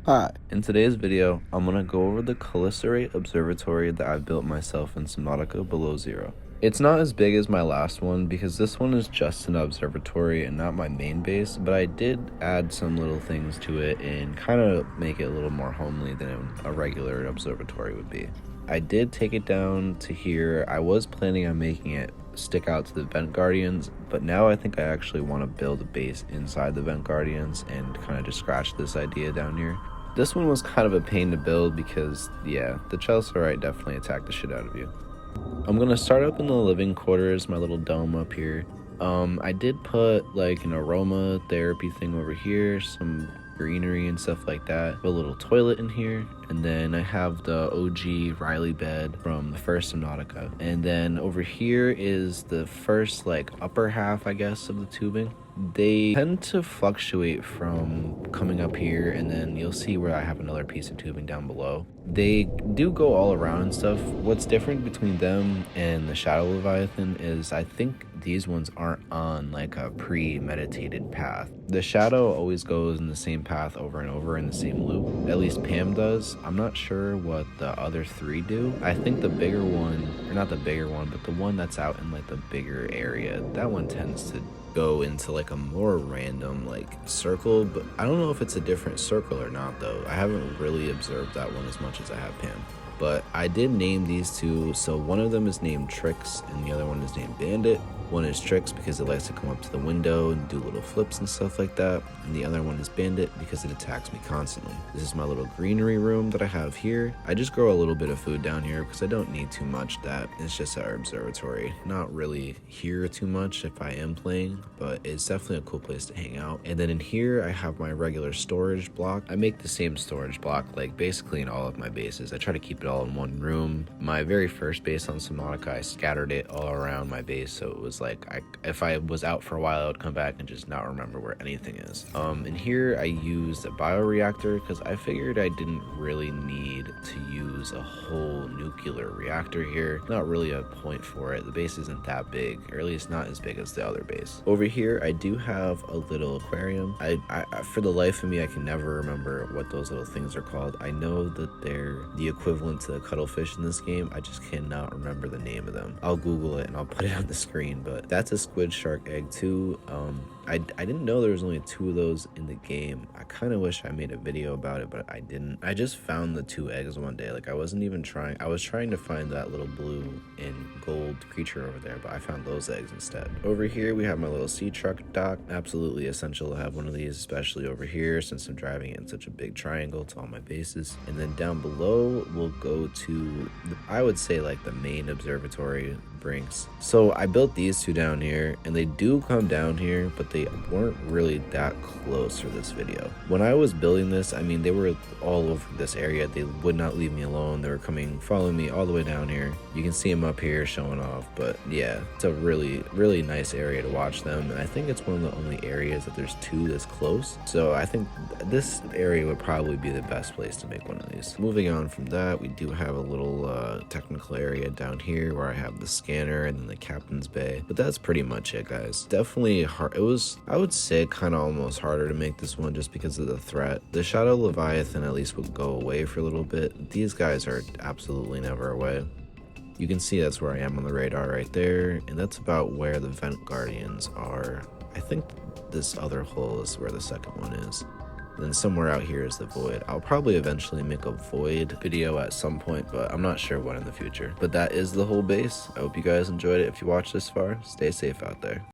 Hi, in today's video, I'm going to go over the Chelicerate Observatory that I built myself in Subnautica below zero. It's not as big as my last one because this one is just an observatory and not my main base, but I did add some little things to it and kind of make it a little more homely than a regular observatory would be. I did take it down to here. I was planning on making it stick out to the Vent Guardians, but now I think I actually want to build a base inside the Vent Guardians and kind of just scratch this idea down here. This one was kind of a pain to build because, yeah, the Chelicerate definitely attacked the shit out of you. I'm going to start up in the living quarters, my little dome up here. I did put like an aroma therapy thing over here, some greenery and stuff like that, a little toilet in here, and then I have the OG Riley bed from the first Subnautica. And then over here is the first like upper half, I guess, of the tubing. They tend to fluctuate from coming up here, and then you'll see where I have another piece of tubing down below. They do go all around and stuff. What's different between them and the Shadow Leviathan is I think these ones aren't on like a premeditated path. The Shadow always goes in the same path over and over in the same loop. At least Pam does. I'm not sure what the other three do. I think the bigger one, or not the bigger one, but the one that's out in like the bigger area, that one tends to go into like a more random like circle, but I don't know if it's a different circle or not though. I haven't really observed that one as much as I have Pam. But I did name these two, so one of them is named Tricks and the other one is named Bandit. One is Tricks because it likes to come up to the window and do little flips and stuff like that, and the other one is Bandit because it attacks me constantly. This is my little greenery room that I have here. I just grow a little bit of food down here because I don't need too much. That it's just our observatory. Not really here too much if I am playing, but it's definitely a cool place to hang out. And then in here I have my regular storage block. I make the same storage block like basically in all of my bases. I try to keep it all in one room. My very first base on Subnautica, I scattered it all around my base, so it was like if I was out for a while I would come back and just not remember where anything is. In here I used a bioreactor because I figured I didn't really need to use a whole nuclear reactor here. Not really a point for it. The base isn't that big, or at least not as big as the other base. Over here I do have a little aquarium. I for the life of me I can never remember what those little things are called. I know that they're the equivalent to the cuttlefish in this game. I just cannot remember the name of them. I'll Google it and I'll put it on the screen, but that's a squid shark egg too. I didn't know there was only 2 of those in the game. I kind of wish I made a video about it, but I didn't. I just found the 2 eggs one day. Like I wasn't even trying. I was trying to find that little blue and gold creature over there, but I found those eggs instead. Over here we have my little sea truck dock. Absolutely essential to have one of these, especially over here since I'm driving it in such a big triangle to all my bases. And then down below we'll go to I would say like the main observatory brinks. So I built these 2 down here, and they do come down here, but they weren't really that close for this video. When I was building this, I mean, they were all over this area. They would not leave me alone. They were following me all the way down here. You can see them up here showing off, but yeah, it's a really nice area to watch them, and I think it's one of the only areas that there's 2 this close. So I think this area would probably be the best place to make one of these. Moving on from that, we do have a little technical area down here where I have the scanner and then the captain's bay, but that's pretty much it, guys. Definitely hard. It was, I would say, kind of almost harder to make this one just because of the threat. The Shadow Leviathan at least would go away for a little bit. These guys are absolutely never away. You can see that's where I am on the radar right there, and that's about where the Vent Guardians are. I think this other hole is where the second one is. And then somewhere out here is the void. I'll probably eventually make a void video at some point, but I'm not sure when in the future. But that is the whole base. I hope you guys enjoyed it. If you watched this far, stay safe out there.